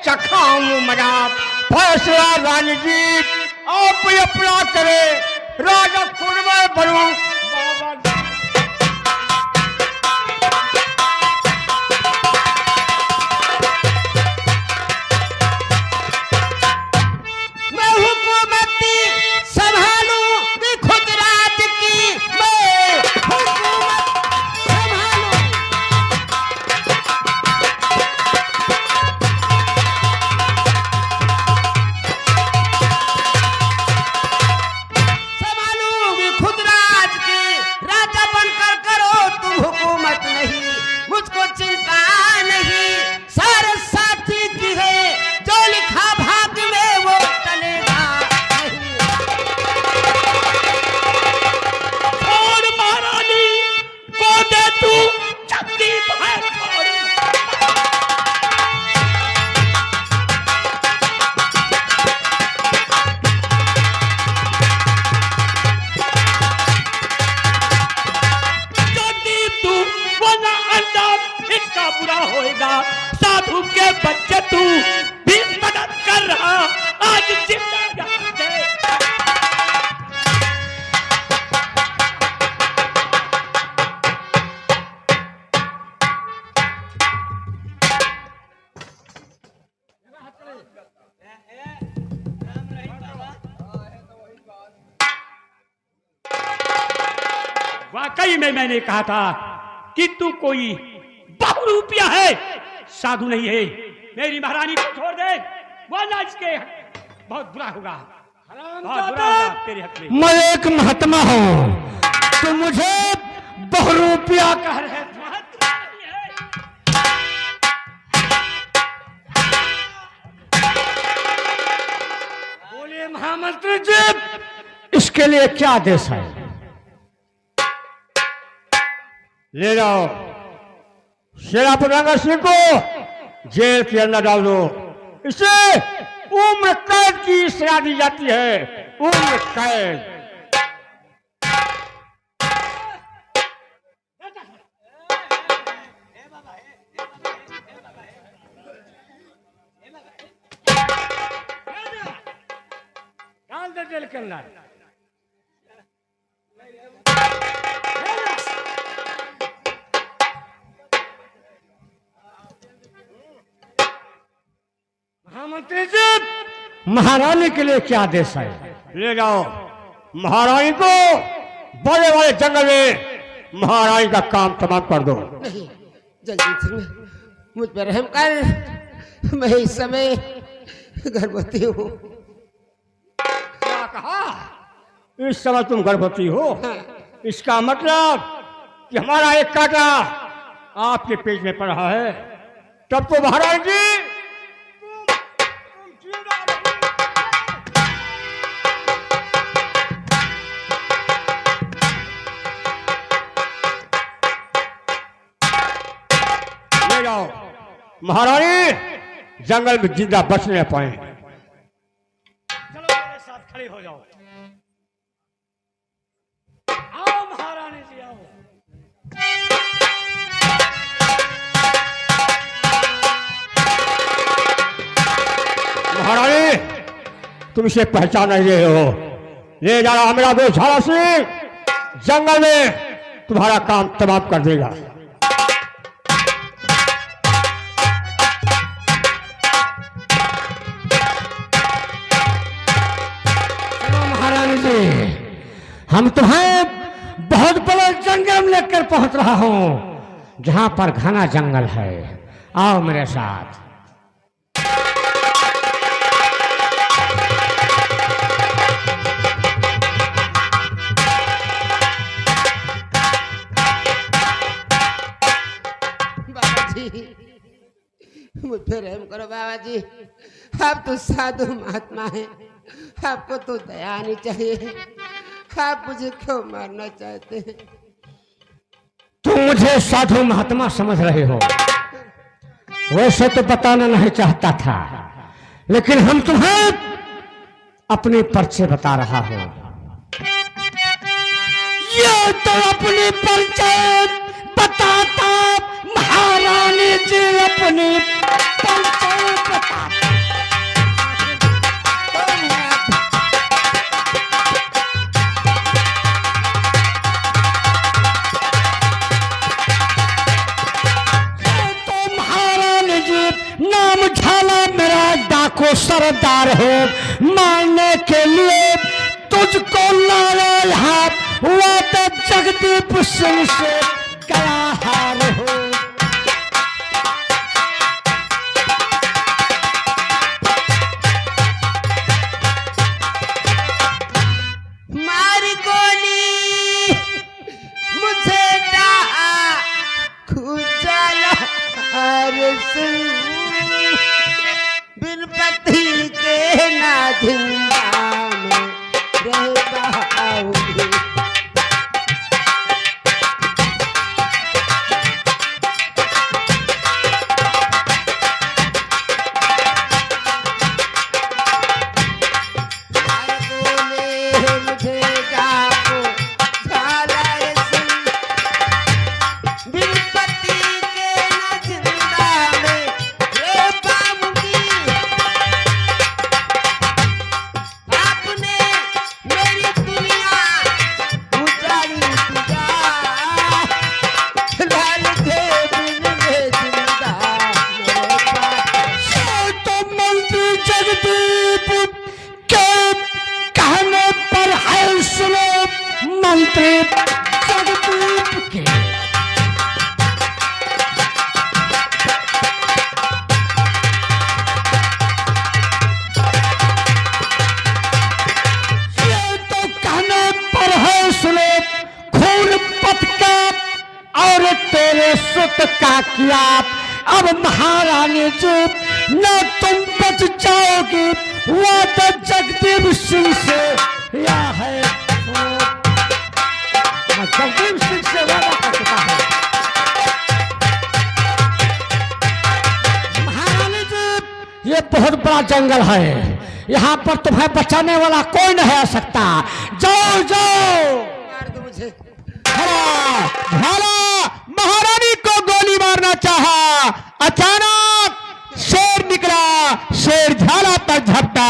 चखाऊं मजा। फैसला रानी जी आप ही अपना करे, राजा खुद में बनूं बाबा। मैं हुकूमती संभालूं कि खुद राज की, मैं हुकूमत संभालूं। संभालूंगी खुद राज की, राजा बनकर करो तुम हुकूमत नहीं, मुझको चिंता नहीं। सारे साथी की है जो लिखा भाग में वो टलेगा नहीं। छोड़ महारानी को दे तू चक्की भाई छोड़। चक्की तू वरना अंजाम इसका बुरा होएगा। साधु के बच्चे तू भी मदद कर रहा, आज जिंदा यहाँ से। वाकई में मैंने कहा था कि तू कोई बहुरूपिया है, साधु नहीं है। मेरी महारानी को छोड़ दे, वरना इसके बहुत बुरा होगा, बहुत बुरा होगा तेरे हक में। मैं एक महात्मा हूँ, तो मुझे बहुरूपिया कह रहे। महात्मा नहीं है। बोले महामंत्री जी इसके लिए क्या आदेश है? ले जाओ शेरापुर सिंह को जेल के अंदर डाल दो। इसे उम्र कैद की सजा दी जाती है, उम्र कैद। डाल दे जेल के अंदर। महामंत्री जी महारानी के लिए क्या आदेश है? ले जाओ महारानी को बड़े बड़े जंगल में महारानी का काम तमाम कर दो। नहीं जगजीत सिंह, मुझ पर रहम कर, मैं इस समय गर्भवती हूँ। क्या कहा? इस समय तुम गर्भवती हो? इसका मतलब कि हमारा एक कांटा आपके पेट में पड़ा है। तब तो महारानी जी ले जाओ महारानी जंगल में जिंदा बच नहीं पाए। चलो मेरे साथ खड़े हो जाओ। आओ महारानी जी आओ। महारानी तुम इसे पहचान नहीं रहे हो। ले जाना मेरा दोस्त झाला सिंह जंगल में तुम्हारा काम तमाम कर देगा। चलो महारानी जी हम तुम्हें बहुत बड़े जंगल में लेकर पहुंच रहा हूं, जहां पर घना जंगल है। आओ मेरे साथ। मुझ पे रहम करो बाबा जी, आप तो साधु महात्मा हैं, आपको तो दया आनी चाहिए। आप मुझे क्यों मारना चाहते हैं? तुम मुझे साधु महात्मा समझ रहे हो, वैसे तो बताना नहीं चाहता था, लेकिन हम तुम्हें अपने परिचय बता रहा हूं। ये तो अपनी परिचय बताता महारानी जी, अपनी परिचय बताता। को सरदार हो, मारने के लिए तुझको लाया यहाँ, हुआ तो जगदीप सिंह से गया हार हो। मारी गोली मुझे खुजाला बिन पति के ना जिंदा में रह पाऊंगी। का किया अब महारानी जी न तुम बच जाओगी, वो तो जगदीप सिंह से या है जगदीप सिंह से वादा कर चुका है। महारानी जी ये बहुत बड़ा जंगल है, यहाँ पर तुम्हें बचाने वाला कोई नहीं आ सकता, जाओ जाओ। मार दो मुझे। भाला महारानी को गोली मारना चाहा, अचानक शेर निकला, शेर झाला पर झपटा।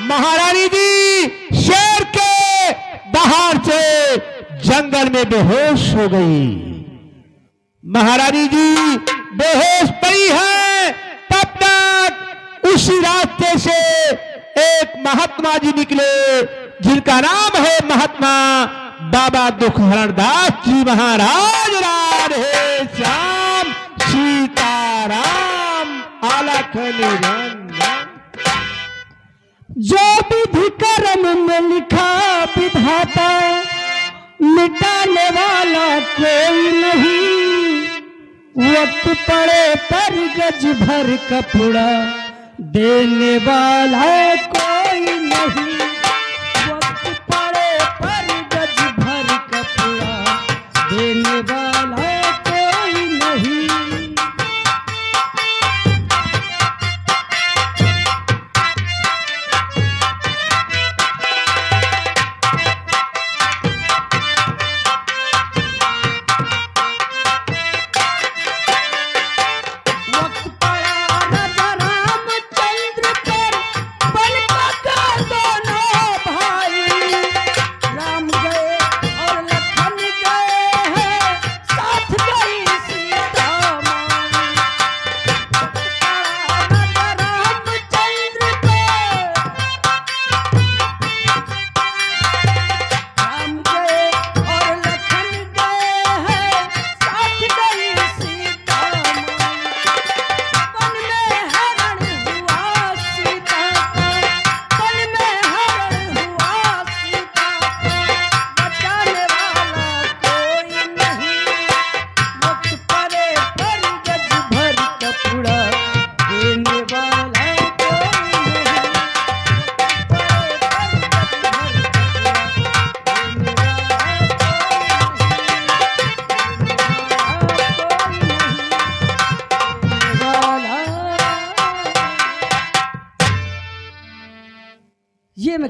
महारानी जी शेर के बाहर से जंगल में बेहोश हो गई। महारानी जी बेहोश पड़ी है, तब तक उसी रास्ते से एक महात्मा जी निकले, जिनका नाम है महात्मा बाबा दुखहरण दास जी महाराज। राधे श्याम सीताराम अलख निरंजन। जो विधि कर्म में लिखा विधाता, मिटाने वाला कोई नहीं। वक्त पड़े पर गज भर कपड़ा, देने वाला कोई नहीं। वक्त पड़े पर गज भर कपड़ा, देने वाला कोई नहीं। रामचंद्र पर बल पका दोनों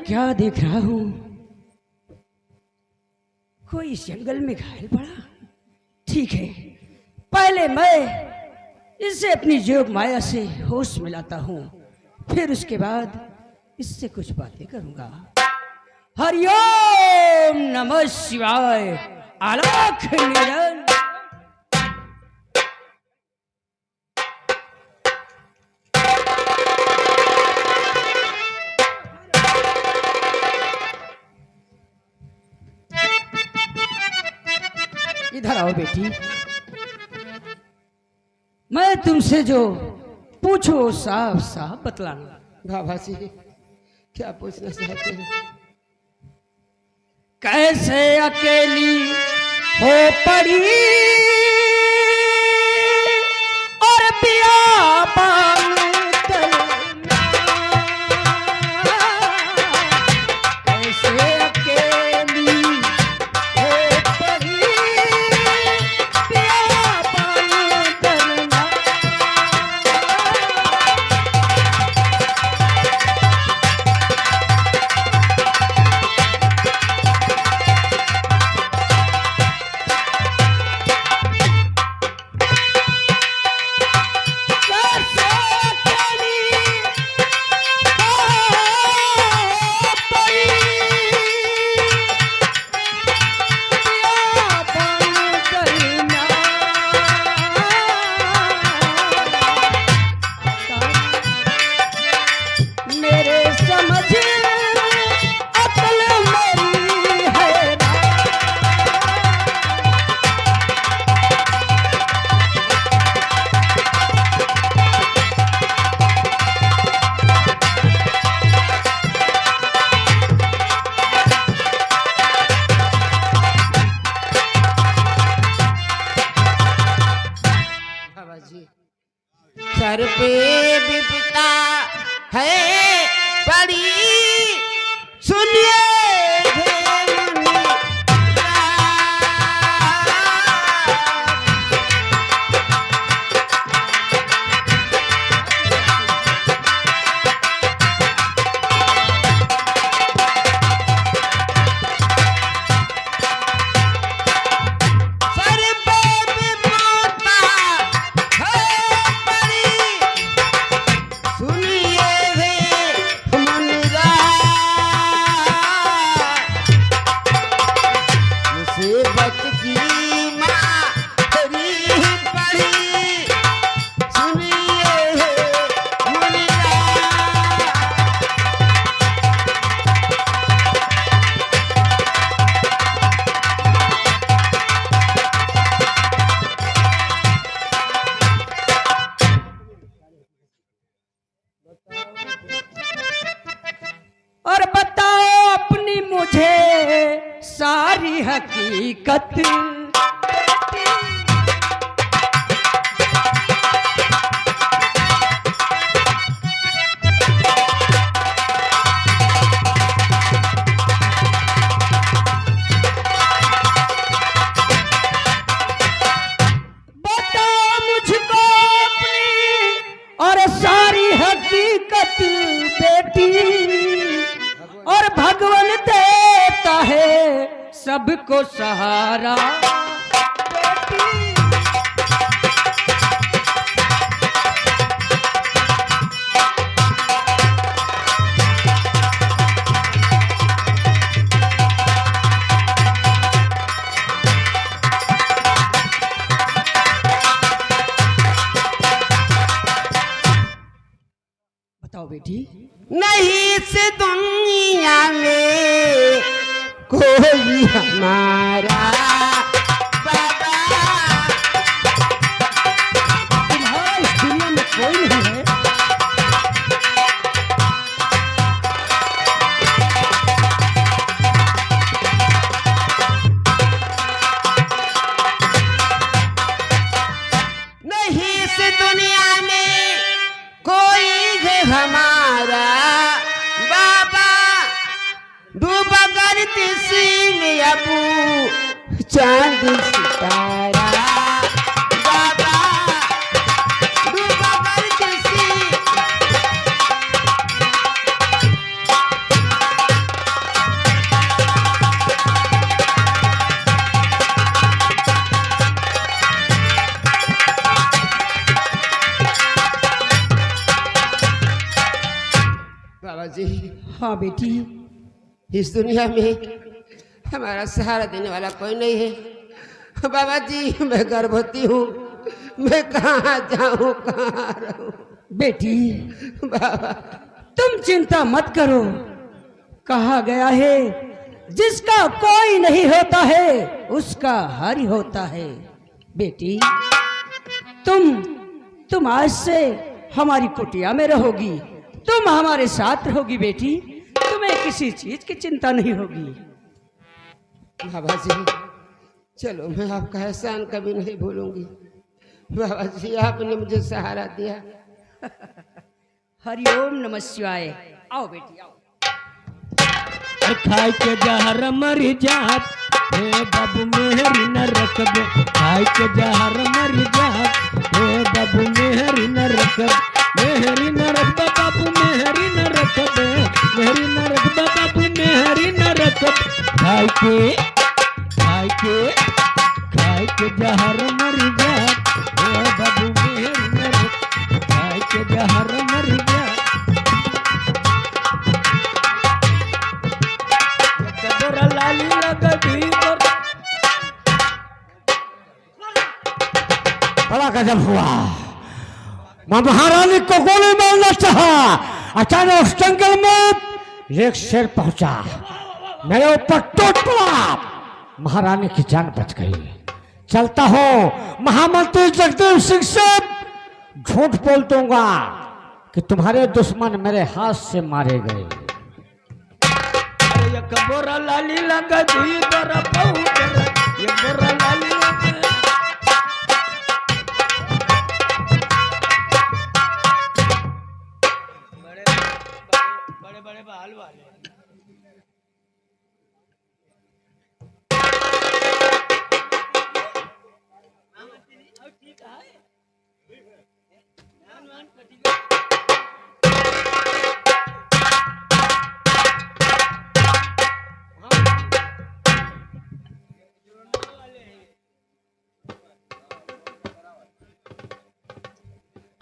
क्या देख रहा हूं? कोई इस जंगल में घायल पड़ा। ठीक है, पहले मैं इससे अपनी जोग माया से होश मिलाता हूं, फिर उसके बाद इससे कुछ बातें करूंगा। हरिओम नमः शिवाय। आलोक निरंजन। इधर आओ बेटी, मैं तुमसे जो पूछो साफ साफ बतलाना। बाबा जी क्या पूछना चाहते हैं? कैसे अकेली हो पड़ी और बियाबान तलना, कैसे अकेली हो पड़ी बियाबान तलना। मेरे समझ अकल मेरी है ना। बाबा जी सर पे विपदा है बड़ी, सुनिए हे मुनि सर पे विपदा है बड़ी, सुनिए हे मुनिरा, मुसीबत की माँ तेरी पड़ी, सुनिए हे मुनिरा। और बताओ अपनी मुझे सारी हकीकत। बताओ मुझको अपनी और सारी हकीकत बेटी, और भगवान देता है सबको सहारा बेटी। बताओ बेटी। नहीं इस दुनिया में कोई हमारा बाबा, तुम्हारा इस दुनिया में कोई नहीं है। नहीं इस दुनिया में कोई है हमारा बाबा, डूबा करती सी में अबू चांद सितारा बाबा, डूबा करती सी हाँ बेटी। इस दुनिया में हमारा सहारा देने वाला कोई नहीं है। बाबा जी मैं गर्भवती हूँ, मैं कहाँ जाऊँ कहाँ रहूँ। बेटी बाबा तुम चिंता मत करो। कहा गया है जिसका कोई नहीं होता है उसका हर ही होता है। बेटी तुम आज से हमारी कुटिया में रहोगी, तुम हमारे साथ रहोगी बेटी, तुम्हें किसी चीज की चिंता नहीं होगी। बाबा जी चलो मैं आपका एहसान कभी नहीं भूलूंगी। बाबा जी आपने मुझे सहारा दिया। हरिओम नमः शिवाय। आओ बेटी आओ। खाई के जहर मर जात हे बाबू मेहरी न रखबे, खाई के जहर मर जात हे बाबू मेहरी न रखब, मेहरी न रखबे बाबू मेहरी न रखबे, मेहरी न रखबे बाबू मेहरी न रखब, खाई के जहर मर जात हे बाबू मेहरी न रखब, खाई के जहर मर जात। लाली लगती बड़ा गजब हुआ। मैं महारानी को गोली मारना चाहा, अचानक उस जंगल में एक शेर पहुंचा, मेरे ऊपर टूट पड़ा, महारानी की जान बच गई। चलता हूं महामंत्री जगदेव सिंह से झूठ बोल दूंगा कि तुम्हारे दुश्मन मेरे हाथ से मारे गए। बोरा लाली लगती बोरा बहुत ये बोरा लाली बड़े बड़े बाल वाले।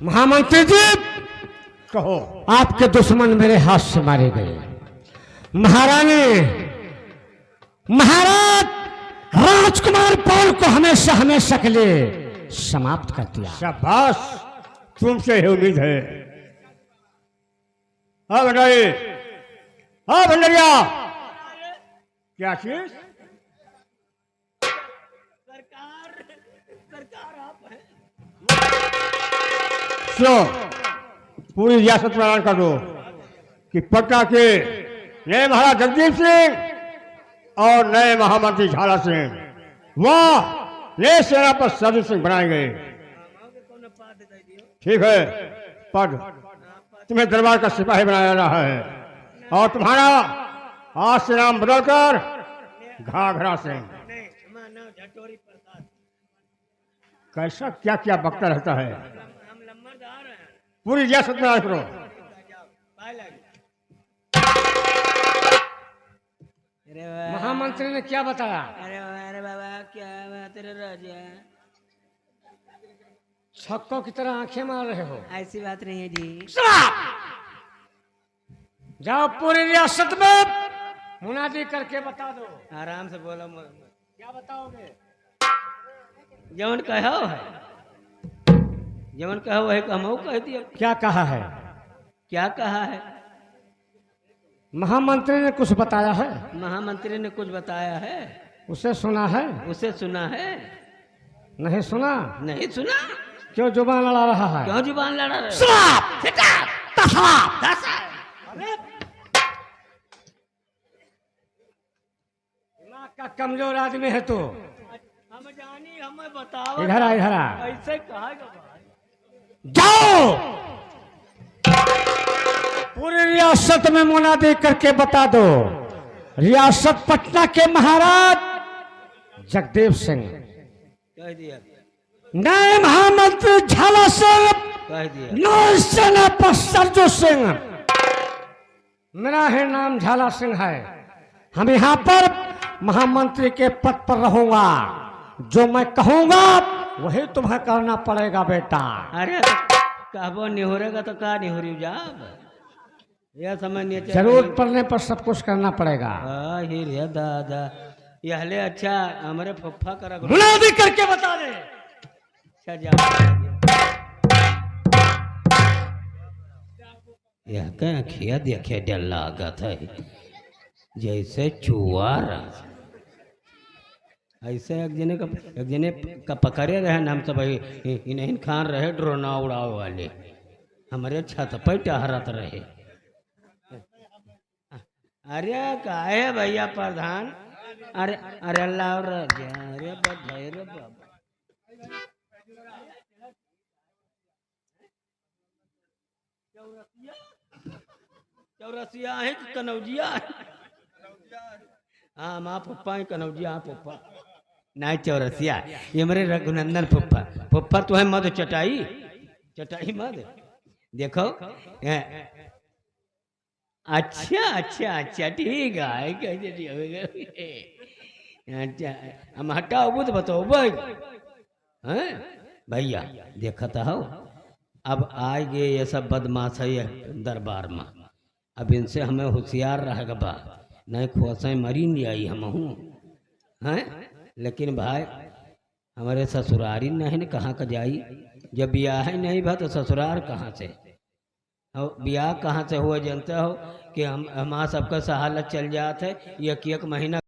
महामंत्री जी कहो, आपके दुश्मन मेरे हाथ से मारे गए। महारानी महाराज राजकुमार पौल को हमेशा हमेशा के लिए समाप्त कर दिया। शाबाश, तुमसे ही उम्मीद है। हाँ भंडारी, हाँ भंडरिया, क्या चीज? सरकार आप है। पूरी रियासत में ऐलान कर दो कि पटना के नए महाराज जगदीप सिंह और नए महामंत्री झाला सिंह वह नए सेनापति सर्जित सिंह बनाए गए। ठीक है, पद तुम्हें दरबार का सिपाही बनाया जा रहा है और तुम्हारा आज से नाम बदलकर घाघरा सिंह। कैसा क्या क्या बकता रहता है। पूरी रियासत में करो। महामंत्री ने क्या बताया? अरे बाबा क्या बात है राजा, छक्कों की तरह आंखें मार रहे हो। ऐसी बात नहीं है जी। जाओ पूरी रियासत में मुनादी करके बता दो। आराम से बोलो। क्या बताओगे? जवन कहो है, जवन कहो है हमको कह दिया। क्या कहा है? क्या कहा है? महामंत्री ने कुछ बताया है? महामंत्री ने कुछ बताया है। उसे सुना है? उसे सुना है। नहीं सुना? नहीं सुना। क्यों जुबान लड़ा रहा है? क्यों जुबान लड़ा रहा है? दिमाग का कमजोर आदमी है तू। हम जानी, हमें बताओ। इधर आ, इधर आ। ऐसे कहा जाओ पूरी रियासत में मुनादी करके बता दो, रियासत पटना के महाराज जगदेव सिंह, कह दिया, नए महामंत्री झाला सिंह, कह दिया, नए सेनापति सर्जो सिंह, मेरा ही नाम झाला सिंह है। हम यहाँ पर महामंत्री के पद पर रहूंगा, जो मैं कहूंगा वही तुम्हें करना पड़ेगा बेटा। अरे कहबो निहुरेगा तो का निहुरी जाब। यह समझ नहीं जरूरत पड़ने पर सब कुछ करना पड़ेगा। ही रे दादा ये हले अच्छा हमारे फुफ्फा करा मुनादी करके बता दे। अच्छा जा यह क्या खिया देखे डर लागत है जैसे चुआर ऐसे एक जने का पकड़े रहे नाम सब इन्हें खान रहे ड्रोना उड़ाओ वाले हमारे छत पर टहरत रहे। अरे काहे भैया प्रधान अरे अरे अल्लाह अरे बधाई रे बाबा चौरसिया है कि कनौजिया हाँ माँ पप्पा है कनौजिया हाँ पप्पा नहीं चौरसिया ये मेरे रघुनंदन पप्पा पप्पा तो है मध चटाई चटाई मध देखो अच्छा अच्छा अच्छा ठीक है कैसे अच्छा हम हटाओ बुध बताओ भाई हैं भैया देखता हो अब आएंगे ये सब बदमाश है दरबार में अब इनसे हमें होशियार रहेगा बा नहीं खोसें मरी नहीं आई हम हूँ हैं लेकिन भाई हमारे ससुरारी नहीं न कहाँ का जाई जब ब्याह ही नहीं भा तो ससुरार कहाँ से और ब्याह कहाँ से हुआ जानते हो कि हम हमारा सबका सहालत चल जाते एक एक महीना